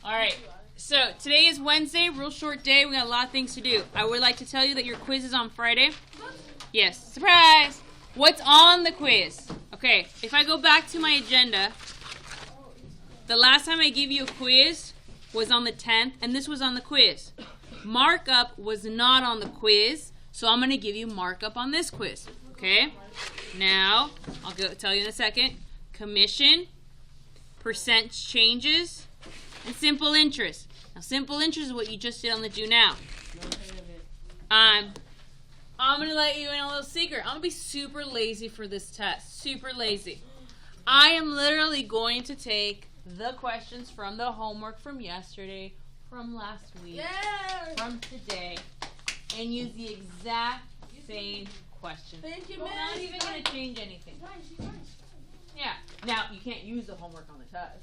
All right. So today is Wednesday, real short day. We got a lot of things to do. I would like to tell you that your quiz is on Friday. Yes. Surprise! What's on the quiz? Okay, if I go back to my agenda, the last time I gave you a quiz was on the 10th, and this was on the quiz. Markup was not on the quiz, so I'm going to give you markup on this quiz. Okay? Now, I'll tell you in a second. Commission, percent changes, and simple interest. Now, simple interest is what you just did on the do now. I'm going to let you in a little secret. I'm going to be super lazy for this test. Super lazy. I am literally going to take the questions from the homework from yesterday, from last week, from today, and use the exact same questions. Thank you, I'm not even going to change anything. Yeah. Now, you can't use the homework on the test.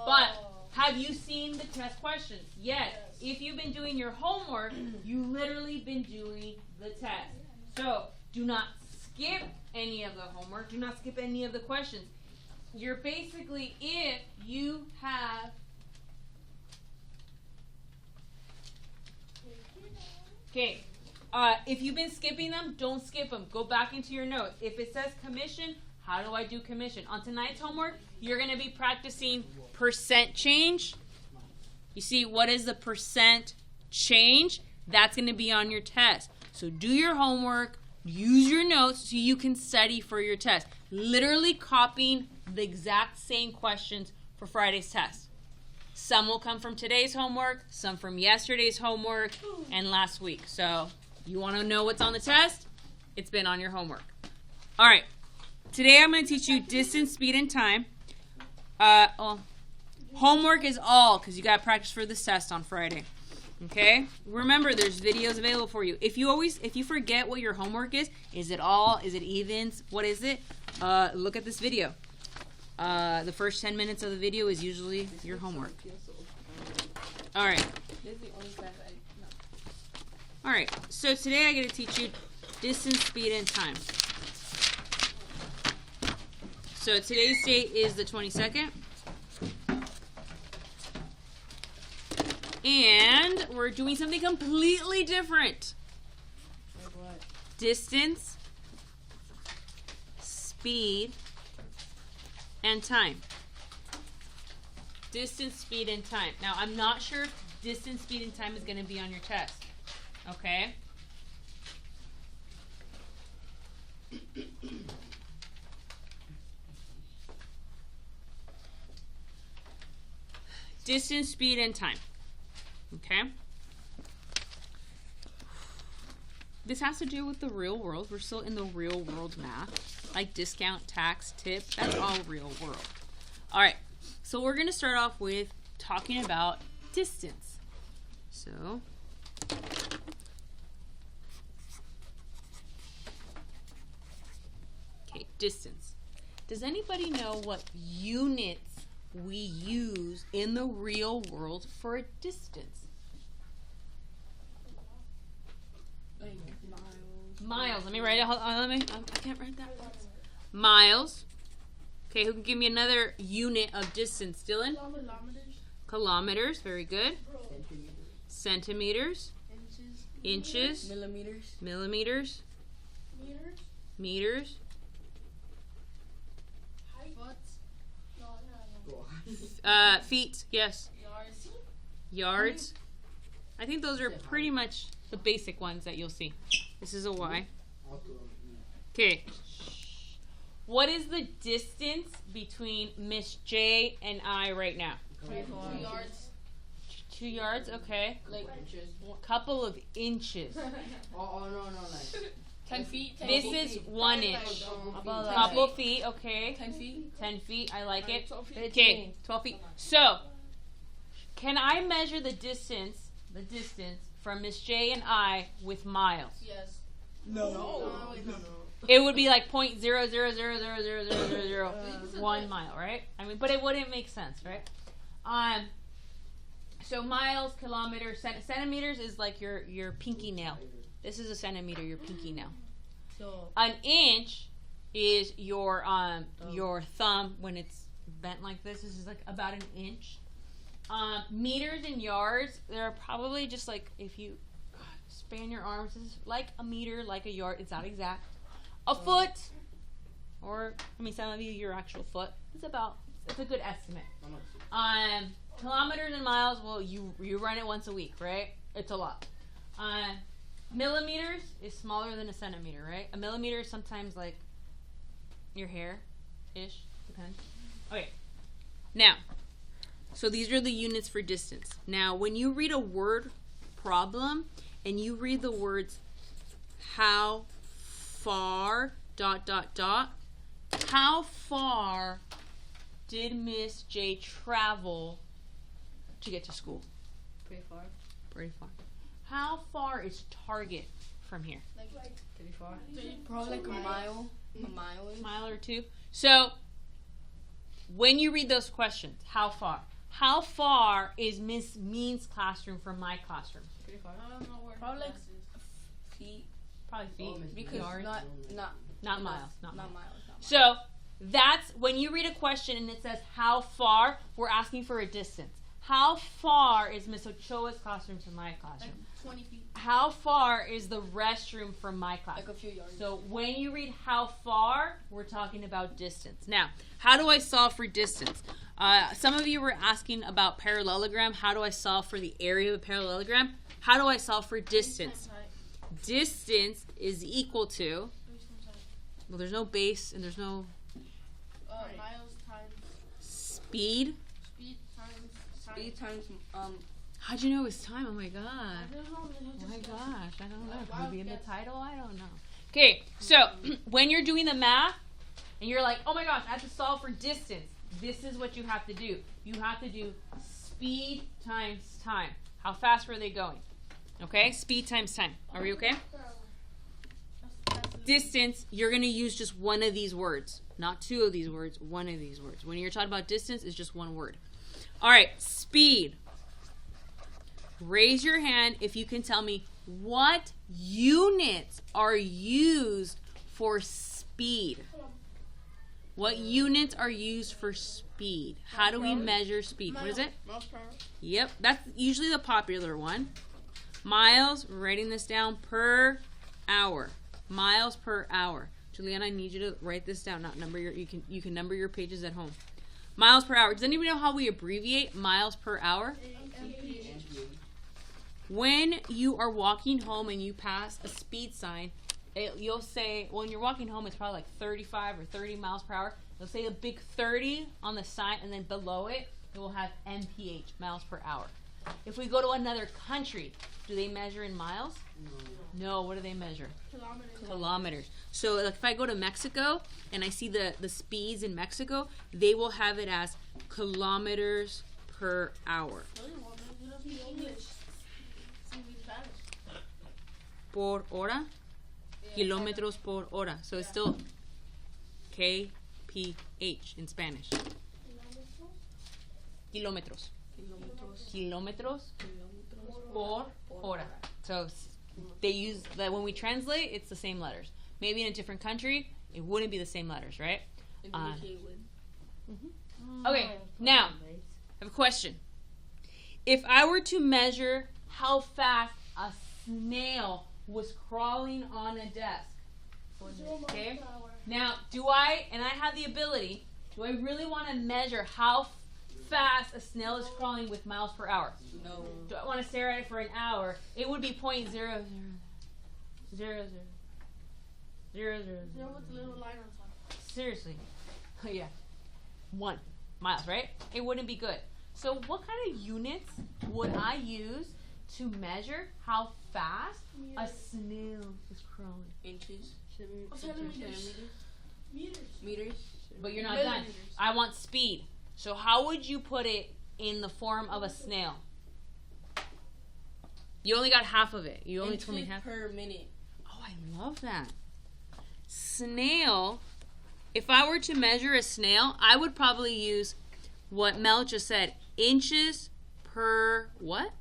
But have you seen the test questions? Yes. If you've been doing your homework, you literally been doing the test. So, do not skip any of the homework. Do not skip any of the questions. You're basically, if you have if you've been skipping them, don't skip them. Go back into your notes. If it says commission, how do I do commission? On tonight's homework, you're going to be practicing percent change. You see, what is the percent change? That's going to be on your test. So do your homework, use your notes so you can study for your test. Literally copying the exact same questions for Friday's test. Some will come from today's homework, some from yesterday's homework, and last week. So you want to know what's on the test? It's been on your homework. All right. Today I'm going to teach you distance, speed, and time. Homework is all because you got to practice for this test on Friday. Okay? Remember, there's videos available for you. If you forget what your homework is it all? Is it evens? What is it? Look at this video. The first 10 minutes of the video is usually your homework. All right. All right. So today I'm going to teach you distance, speed, and time. So today's date is the 22nd. And we're doing something completely different. Like what? Distance, speed, and time. Distance, speed, and time. Now, I'm not sure if distance, speed, and time is going to be on your test. Okay? Distance, speed, and time. Okay? This has to do with the real world. We're still in the real world math. Like discount, tax, tip. That's all real world. All right. So we're going to start off with talking about distance. So, okay, distance. Does anybody know what units we use in the real world for a distance? Like Miles. Let me write it. Hold on, I can't write that. Miles. Okay, who can give me another unit of distance? Dylan? Kilometers. Very good. Centimeters. Inches. Millimeters. Meters. Feet. Yes. Yards. I think those are pretty much the basic ones that you'll see. This is a Y. Okay. What is the distance between Miss J and I right now? 2 yards. 2 yards, okay. Like inches. Couple of inches. Oh no, like 10 feet. 10 This feet. is 1 inch. about Couple feet, okay. 10 feet. 10 feet, I like it. 12 feet. Okay, 12 feet. So, can I measure the distance from Miss J and I with miles? Yes. No. It would be like 0.000000001 mile, right? I mean, but it wouldn't make sense, right? So miles, kilometers, centimeters is like your pinky nail. This is a centimeter, your pinky nail. So An inch is your thumb when it's bent like this. This is like about an inch. Meters and yards, they're probably just like if you span your arms, it's like a meter, like a yard. It's not exact. A foot, or I mean, some of you, your actual foot. It's a good estimate. Kilometers and miles, well, you run it once a week, right? It's a lot. Millimeters is smaller than a centimeter, right? A millimeter is sometimes like your hair-ish, depends. Okay, now, so these are the units for distance. Now, when you read a word problem and you read the words how far, ... how far did Miss J travel to get to school? Pretty far. Pretty far. How far is Target from here? Like pretty far. Probably like a mile. A mile. Mile or two. So, when you read those questions, how far? How far is Miss Mean's classroom from my classroom? Pretty far. I don't know where. Probably like feet. Probably feet. Because yards. not miles. Not miles. So, that's when you read a question and it says how far, we're asking for a distance. How far is Miss Ochoa's classroom to my classroom? Like 20 feet. How far is the restroom from my classroom? Like a few yards. So when you read how far, we're talking about distance. Now, how do I solve for distance? Some of you were asking about parallelogram. How do I solve for the area of a parallelogram? How do I solve for distance? Distance is equal to, well, there's no base and there's no Miles times speed. Speed times How'd you know it was time? Oh my god. Oh my gosh, I don't know. Could it be in the title? I don't know. Okay, so when you're doing the math and you're like, oh my gosh, I have to solve for distance, this is what you have to do. You have to do speed times time. How fast were they going? Okay, speed times time. Are we okay? Distance, you're going to use just one of these words. Not two of these words, one of these words. When you're talking about distance, it's just one word. All right, speed. Raise your hand if you can tell me what units are used for speed. What units are used for speed? How do we measure speed? What is it? Miles per hour. Yep, that's usually the popular one. Miles, we're writing this down, per hour. Miles per hour. Juliana, I need you to write this down, not number your, you can number your pages at home. Miles per hour. Does anybody know how we abbreviate miles per hour? When you are walking home and you pass a speed sign, you'll say, when you're walking home, it's probably like 35 or 30 miles per hour. You'll say a big 30 on the sign, and then below it, it will have MPH, miles per hour. If we go to another country, do they measure in miles? No, what do they measure? Kilometers. So like if I go to Mexico and I see the speeds in Mexico, they will have it as kilometers per hour. Por hora? Kilómetros por hora. So it's still KPH in Spanish. Kilómetros. Kilómetros por hora. So they use that when we translate, it's the same letters. Maybe in a different country, it wouldn't be the same letters, right? Okay, now I have a question. If I were to measure how fast a snail was crawling on a desk, okay? Now, and I have the ability, do I really want to measure how fast a snail is crawling with miles per hour? No. Do I want to stare at it for an hour? It would be 0.00000000. with the little line on top. Seriously. Oh, yeah. 1 miles, right? It wouldn't be good. So what kind of units would I use to measure how fast a snail is crawling? Inches. Meters. But you're not done. I want speed. So how would you put it in the form of a snail? You only got half of it. You only told me half. Per minute. Oh, I love that. Snail. If I were to measure a snail, I would probably use what Mel just said. Inches per what?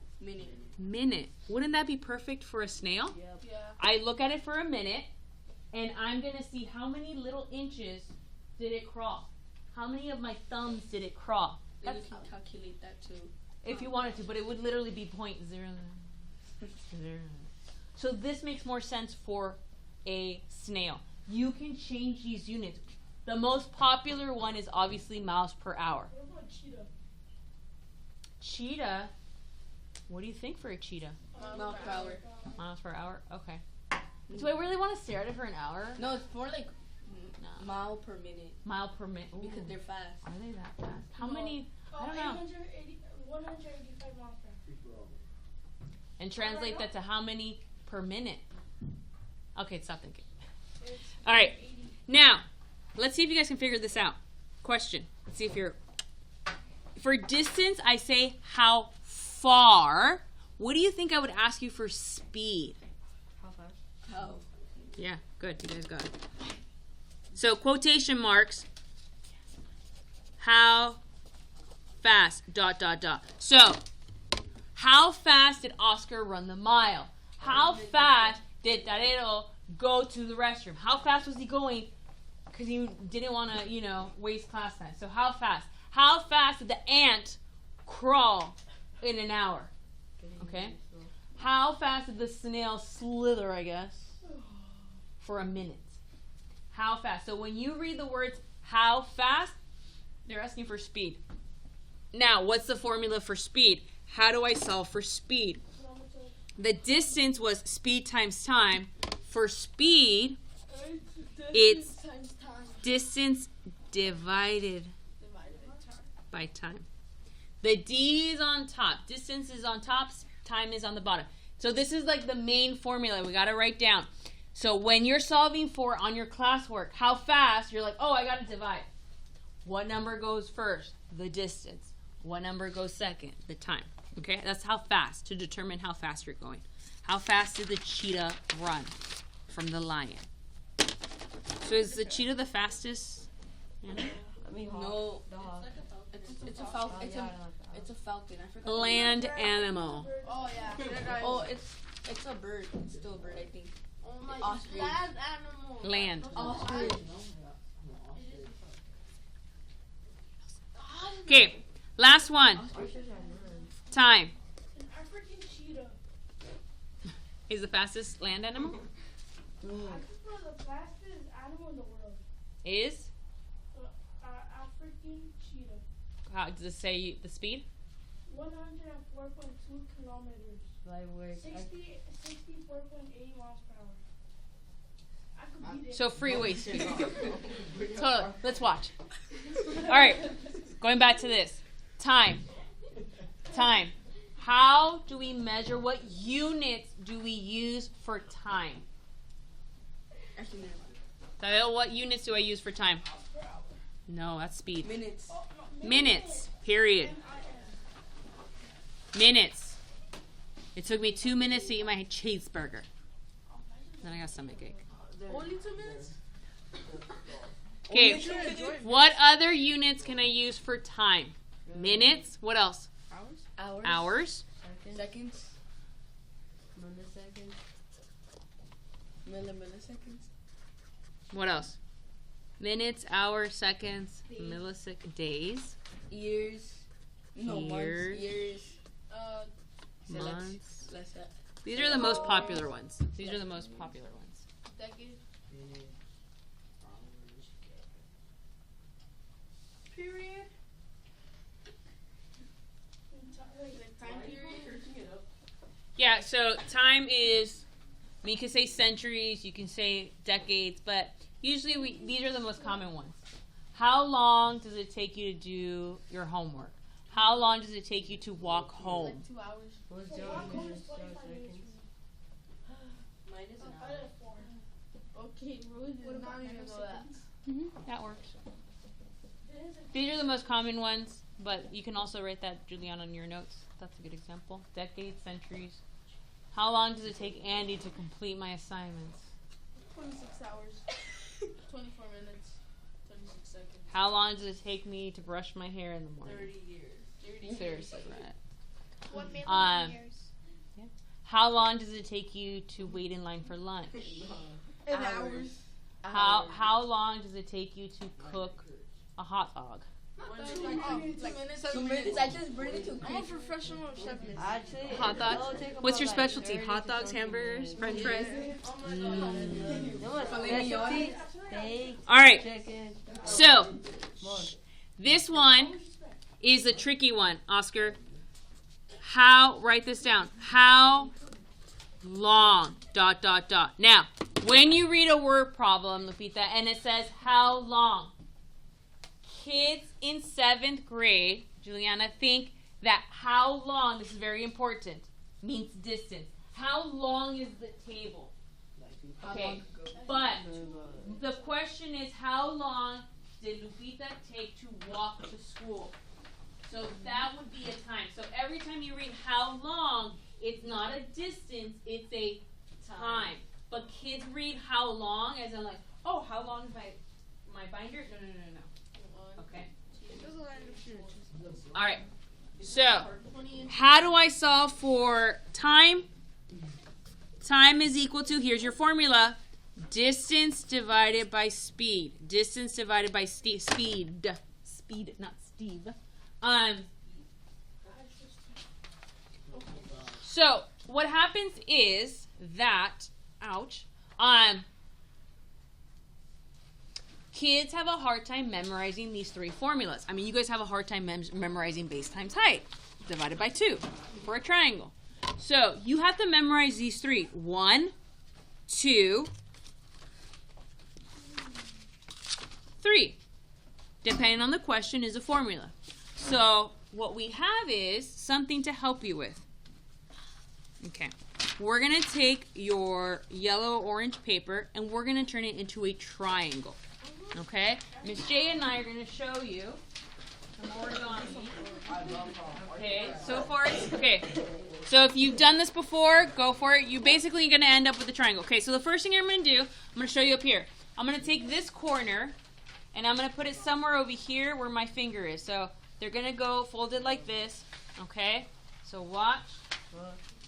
Minute. Wouldn't that be perfect for a snail? Yep. Yeah. I look at it for a minute, and I'm going to see how many little inches did it crawl. How many of my thumbs did it crawl? Then you can calculate that too. if you wanted to, but it would literally be 0.0. So this makes more sense for a snail. You can change these units. The most popular one is obviously miles per hour. What about cheetah? Cheetah? What do you think for a cheetah? Mile per hour. Miles per hour? Okay. Do I really want to stare at it for an hour? No, it's more like No. mile per minute Mile per minute. because they're fast. Are they that fast? How No. many? I don't know. 185 miles per hour. And translate that to how many per minute? Okay, stop thinking. It's All right. 80. Now, let's see if you guys can figure this out. Question. Let's see if you're... For distance, I say how far. What do you think I would ask you for speed? How? Yeah, good. You guys got it. So, quotation marks. How fast, ... So, how fast did Oscar run the mile? How fast did Darero go to the restroom? How fast was he going? Because he didn't want to, waste class time. So, how fast? How fast did the ant crawl in an hour? Okay. How fast did the snail slither, I guess, for a minute? How fast? So when you read the words how fast, they're asking for speed. Now, what's the formula for speed? How do I solve for speed? The distance was speed times time. For speed, it's times time. distance divided by time. The D is on top. Distance is on top. Time is on the bottom. So this is like the main formula we got to write down. So when you're solving for on your classwork, how fast, you're like, oh, I got to divide. What number goes first? The distance. What number goes second? The time. Okay, that's how fast, to determine how fast you're going. How fast did the cheetah run from the lion? So is the cheetah the fastest? Yeah. No. It's a falcon. It's a falcon. I forgot. Land animal. Oh yeah. Oh, it's a bird. It's still a bird, I think. Oh my Ostrich. Land animal. Land. Ostrich. Okay, last one. Time. An African cheetah. Is the fastest land animal? I think the fastest animal in the world. Is? African cheetah. How does it say the speed? 104.2 kilometers. 64.8 miles per hour. I could beat it. So freeway speed. Totally. Let's watch. All right. Going back to this. Time. Time. How do we measure? What units do we use for time? Actually, never mind. Tayo, what units do I use for time? No, that's speed. Minutes. Minutes. Period. Minutes. It took me 2 minutes to eat my cheeseburger. Then I got stomachache. Only 2 minutes? Okay. What other units can I use for time? Minutes. What else? Hours. Hours. Seconds. Milliseconds. Milliseconds. What else? Minutes, hours, seconds, milliseconds, days, Years. No, Years. months. Years. months. Let's These are the most popular ones. These are the most popular ones. Decade. Period. Time period. Yeah, so time is, you can say centuries, you can say decades, but usually these are the most common ones. How long does it take you to do your homework? How long does it take you to walk home? Like 2 hours. Walk home is 45 minutes. Mine is an I hour. did 4. Okay, Rose is not even know that. That works. These are the most common ones, but you can also write that, Juliana, in your notes. That's a good example. Decades, centuries. How long does it take Andy to complete my assignments? 26 hours. 24 minutes. 26 seconds. How long does it take me to brush my hair in the morning? 30 years. Seriously, right? 1 million years. How long does it take you to wait in line for lunch? In hours. How long does it take you to cook a hot dog? Like 2 minutes. I just bring it to. I'm a professional chef. Actually, Hot dogs. What's your specialty? Hot dogs, hamburgers, French fries. Specialty, steak, All right. chicken. So this one is a tricky one, Oscar. Write this down. How long, ... Now, when you read a word problem, Lupita, and it says how long, kids in 7th grade, Juliana, think that how long, this is very important, means distance. How long is the table? Okay, but the question is how long did Lupita take to walk to school? So that would be a time. So every time you read how long, it's not a distance, it's a time. But kids read how long as in like, oh, how long is my binder? No. Okay. All right. So how do I solve for time? Time is equal to, here's your formula, distance divided by speed. Distance divided by speed. Speed, not Steve. So what happens is that, kids have a hard time memorizing these 3 formulas. I mean, you guys have a hard time memorizing base times height divided by 2 for a triangle. So you have to memorize these 3. 1, 2, 3. Depending on the question is a formula. So what we have is something to help you with. Okay. We're going to take your yellow-orange paper and we're going to turn it into a triangle. Okay? Miss J and I are going to show you some origami. Okay, so far it's okay. So if you've done this before, go for it. You're basically going to end up with a triangle. Okay, so the first thing I'm going to do, I'm going to show you up here. I'm going to take this corner and I'm going to put it somewhere over here where my finger is. So they're going to go folded like this. Okay, so watch.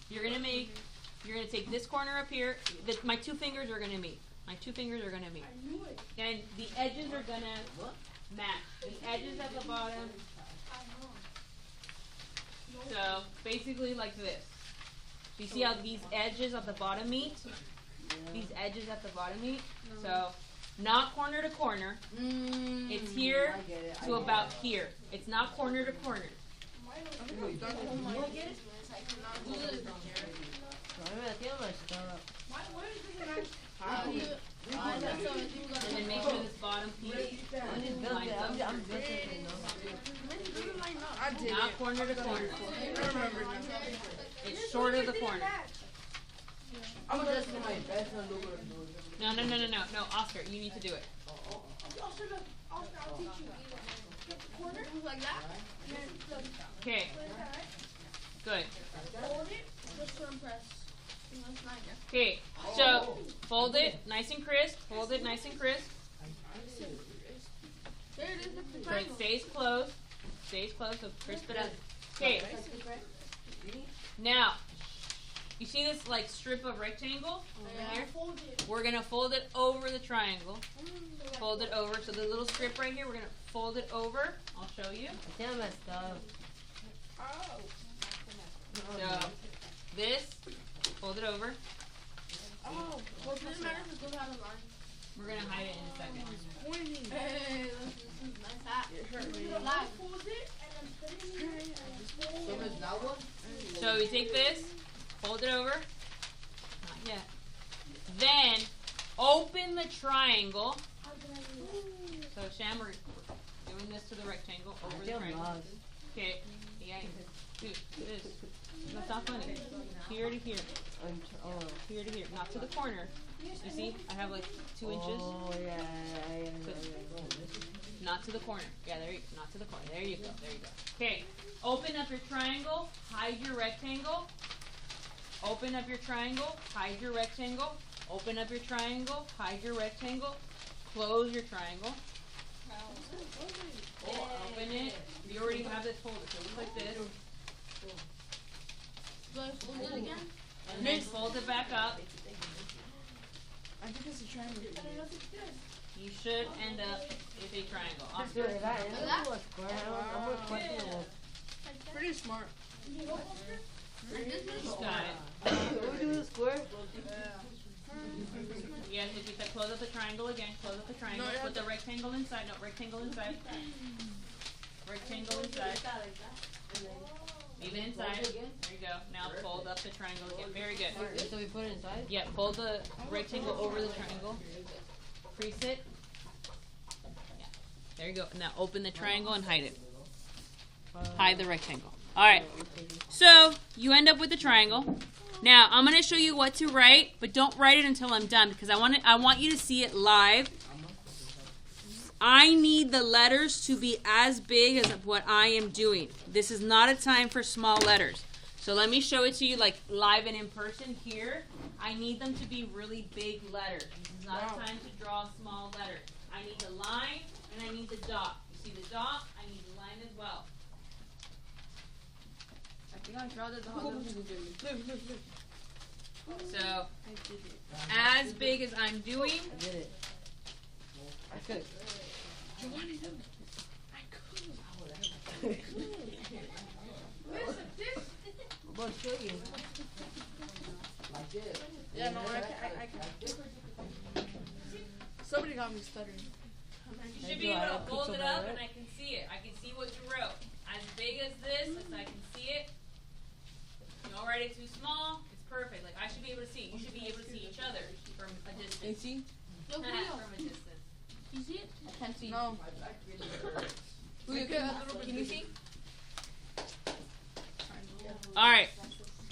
You're going to take this corner up here. My 2 fingers are going to meet. My 2 fingers are going to meet. And the edges are going to match. The edges at the bottom. So basically like this. You see how these edges at the bottom meet? These edges at the bottom meet? So not corner to corner. It's here to about here. It's not corner to corner. And then make sure this bottom piece lines up. Not corner to corner. It's short of the corner. No, Oscar, you need to do it. Okay. Good. Okay, so fold it nice and crisp. Fold it nice and crisp. So it stays closed. Stays closed, so crisp it up. Okay. Now, you see this like strip of rectangle over here? We're gonna fold it over the triangle. Fold it over. So the little strip right here, we're gonna fold it over. I'll show you. I think I messed up. So this, fold it over. Oh, well, it doesn't matter if it goes out of line. We're gonna hide it in a second. Hey, this is nice hat. So we take this, fold it over. Not yet. Then open the triangle. So Sham, we're doing this to the rectangle over the triangle. Okay. Yeah. Dude, this. That's not funny. Here to here. Here to here. Not to the corner. You see? I have like 2 inches. Oh, yeah. Not to the corner. Yeah, there you go. Not to the corner. There you go. There you go. Okay. Open up your triangle. Hide your rectangle. Open up your triangle. Hide your rectangle. Open up your triangle. Hide your rectangle. Close your triangle. Open it. You already have this folded. So it looks like this. Do I fold it again? And then fold it back up. I think it's a triangle. you should end up with a triangle. Dude, Oscar? if I end up with a square, I'm more questionable. Pretty smart. You got it. What we do with a square? You guys repeat that. Close up the triangle again. Close up the triangle. No, you Put have the rectangle inside. No, rectangle inside. Rectangle inside. Leave it inside. There you go. Now fold up the triangle again. Very good. So we put it inside? Yeah, fold the rectangle over the triangle. Crease it. Yeah. There you go. Now open the triangle and hide it. Hide the rectangle. All right. So you end up with the triangle. Now I'm going to show you what to write, but don't write it until I'm done because I want you to see it live. I need the letters to be as big as what I am doing. This is not a time for small letters. So let me show it to you like live and in person here. I need them to be really big letters. This is not a time to draw small letters. I need the line and I need the dot. You see the dot? I need the line as well. I think I draw the dog. So as big as I'm doing, I did it. I could. I'm going to show you. Yeah, no, I can. Somebody got me stuttering. you should be able to hold it up and I can see it. I can see what you wrote. As big as this, as I can see it. Don't write it too small. It's perfect. Like I should be able to see. You should be able to see each other from a distance. see? From a distance. You see it? I can't see. No. Can you see? All right.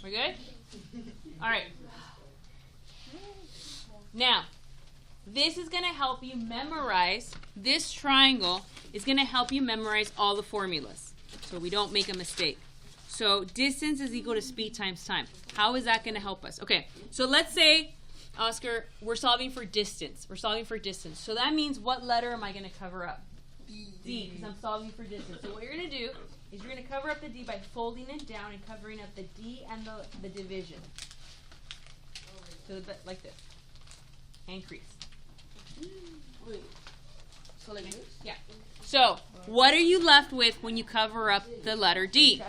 We're good? All right. Now, this is going to help you memorize. This triangle is going to help you memorize all the formulas so we don't make a mistake. So distance is equal to speed times time. How is that going to help us? Okay, so let's say, Oscar, we're solving for distance. We're solving for distance. So that means what letter am I going to cover up? D, because I'm solving for distance. So what you're going to do is you're going to cover up the D by folding it down and covering up the D and the division. So like this. And crease. Wait. So like this? Yeah. So what are you left with when you cover up the letter D?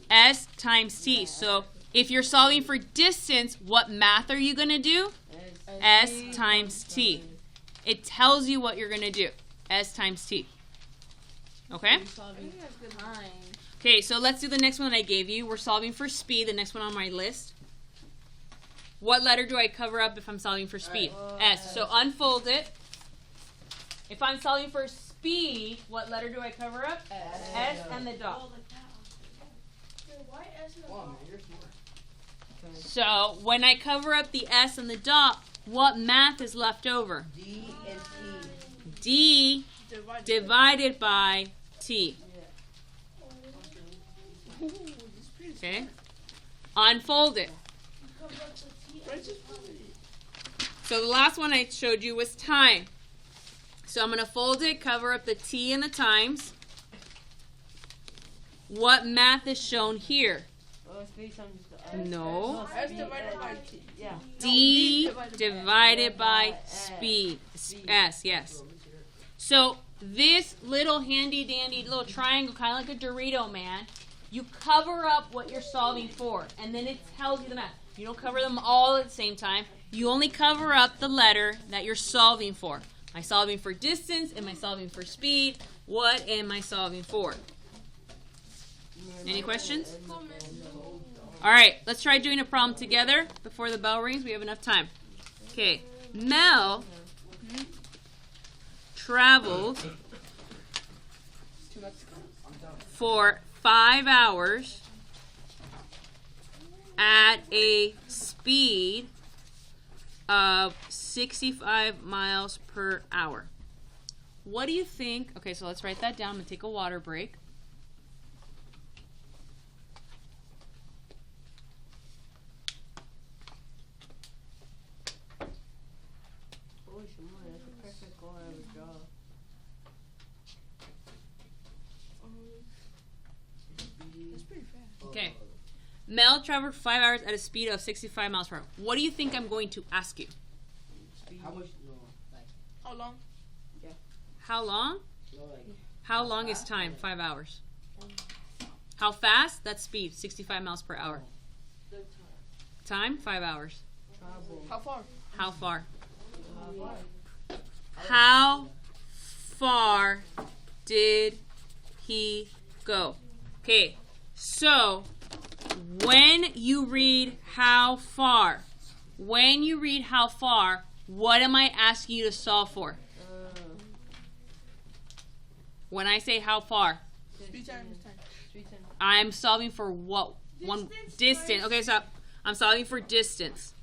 S times T. So if you're solving for distance, what math are you going to do? S times T. It tells you what you're going to do. S times T. Okay? Okay, so let's do the next one that I gave you. We're solving for speed, the next one on my list. What letter do I cover up if I'm solving for speed? S. So unfold it. If I'm solving for speed, what letter do I cover up? S and the dot. So when I cover up the S and the dot, what math is left over? D and T. D divided by T. Okay? Unfold it. So the last one I showed you was time. So I'm going to fold it, cover up the T and the times. What math is shown here? No. S divided by T. Yeah. D divided by speed. S, yes. So this little handy dandy little triangle, kind of like a Dorito man, you cover up what you're solving for, and then it tells you the math. You don't cover them all at the same time. You only cover up the letter that you're solving for. Am I solving for distance? Am I solving for speed? What am I solving for? Any questions? All right, let's try doing a problem together before the bell rings. We have enough time. Okay, Mel traveled for 5 hours at a speed of 65 miles per hour. What do you think? Okay, so let's write that down. I'm going to take a water break. That's a perfect goal I would draw. That's pretty fast. Okay. Mel traveled 5 hours at a speed of 65 miles per hour. What do you think I'm going to ask you? Speed. How much? No, like How long? How long? No, like, How long is time? 5 hours. How fast? That's speed. 65 miles per hour. Time? 5 hours. How far? How far? How far did he go? Okay, so when you read how far, what am I asking you to solve for? When I say how far, Speed time. I'm solving for what? One distance. Okay, so I'm solving for distance.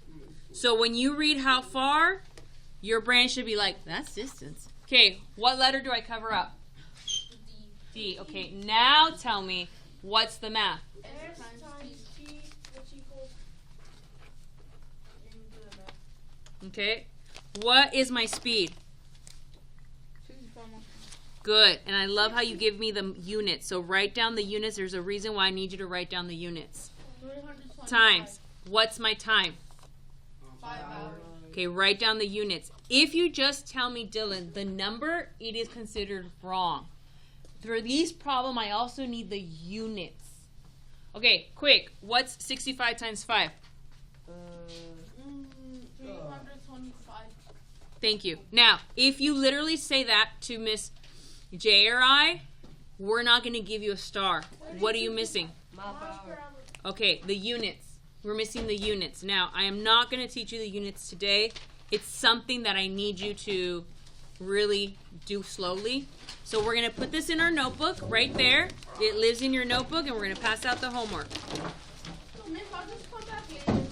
So when you read how far, your brain should be like, that's distance. Okay, what letter do I cover up? D. Okay, now tell me, what's the math? S times T, which equals. Okay, what is my speed? 65 miles. Good, and I love how you give me the units. So write down the units. There's a reason why I need you to write down the units. 325. Times. What's my time? 5 hours. Okay, write down the units. If you just tell me, Dylan, the number, it is considered wrong. For these problem, I also need the units. Okay, quick. What's 65 times 5? 325. Thank you. Now, if you literally say that to Miss J or I, we're not going to give you a star. What are you missing? Mile per hour. Okay, the units. We're missing the units. Now, I am not going to teach you the units today. It's something that I need you to really do slowly. So we're going to put this in our notebook right there. It lives in your notebook, and we're going to pass out the homework. So, Miss, I'll just come back later.